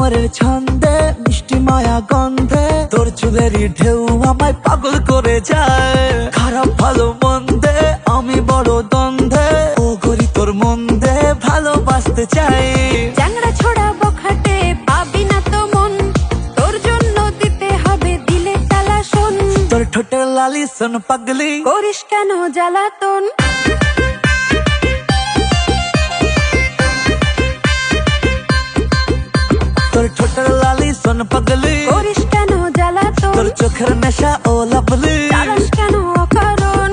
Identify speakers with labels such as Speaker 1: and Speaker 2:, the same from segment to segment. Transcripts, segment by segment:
Speaker 1: ভ্রমরের ছন্দে মিষ্টি মায়া গন্ধে তোর চুলেরই ঢেউ আমায় পাগল করে যায়। খারাপ ভালো মন্দে আমি বড় দ্বন্দ্বে, ও গরি তোর মন্দে ভালোবাসতে চাই।
Speaker 2: চ্যাংড়া ছোড়া বখাটে পাবি না তো মন, তোর জন্য দিতে হবে দিলে তালা শোন।
Speaker 1: তোর ঠোঁটের লালি শোন পাগলি,
Speaker 2: করিস কেন জ্বালাতন।
Speaker 1: তোর ঠোঁটের লালি শোন পাগলি,
Speaker 2: করিস কেন জ্বালাতন।
Speaker 1: তোর চোখের নেশা ও লাভলি,
Speaker 2: চালাস কেন অকারণ।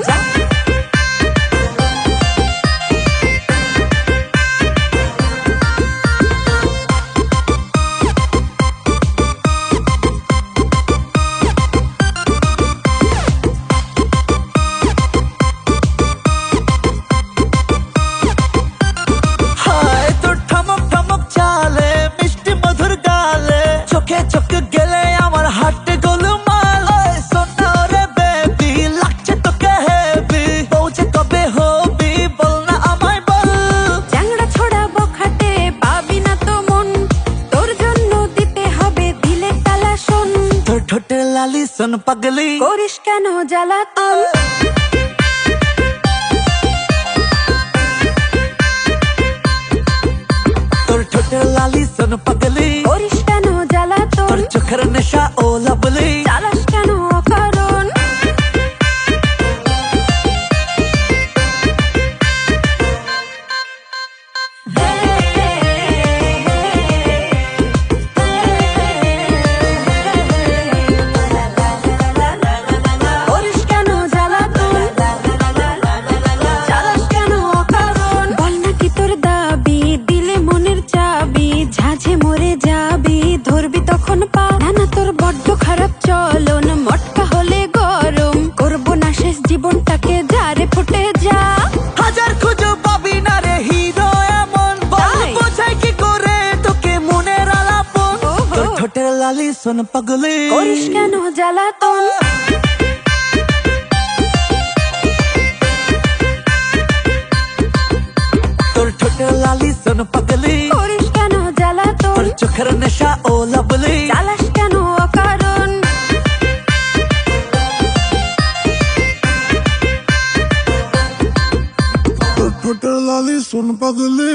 Speaker 1: হায় তোর ঠমক ঠমক চালে মিষ্টি মধুর গালে, চোখে চোখ গেলে আমার হার্ট গোলমাল। সোনা রে বেবি লাগছে তোকে হেভি, পৌঁছে কবে হবি বল না আমায় বল।
Speaker 2: চ্যাংড়া ছোড়া বখাটে পাবি না তো মন, তোর জন্য দিতে হবে দিলে তালা শোন।
Speaker 1: তোর ঠোঁটের লালি শোন পাগলি,
Speaker 2: করিস কেন জ্বালাতন।
Speaker 1: তোর ঠোঁটের লালি শোন পাগলি,
Speaker 2: করিস কেন জ্বালাতন।
Speaker 1: তোর চোখের নেশা ও লাভলি,
Speaker 2: চালাস কেন অকারণ। করিস কেন জ্বালাতন। চালাস কেন অকারণ। বল নাকি তোর দাবি, দিলে মনের চাবি, ঝাঁঝে মরে যাবি, ধরবি তখন পা। না না তোর বড্ড খারাপ চলন, মটকা হলে গরম, করবো না শেষ জীবনটাকে যারে ফুটে যা।
Speaker 1: হাজার খুঁজো পাবি না রে হিরো এমন, বল
Speaker 2: তাই?
Speaker 1: বোঝাই কি করে তোকে মনের আলাপন।
Speaker 2: ওহো।
Speaker 1: তোর ঠোঁটের লালি শোন পাগলি,
Speaker 2: করিস কেন জ্বালাতন।
Speaker 1: তোর ঠোঁটের লালি শোন পাগলি,
Speaker 2: করিস কেন জ্বালাতন।
Speaker 1: তোর চোখের নেশা ও লাভলি,
Speaker 2: চালাস কেন অকারণ।
Speaker 3: তোর ঠোঁটের লালি শোন পাগলি।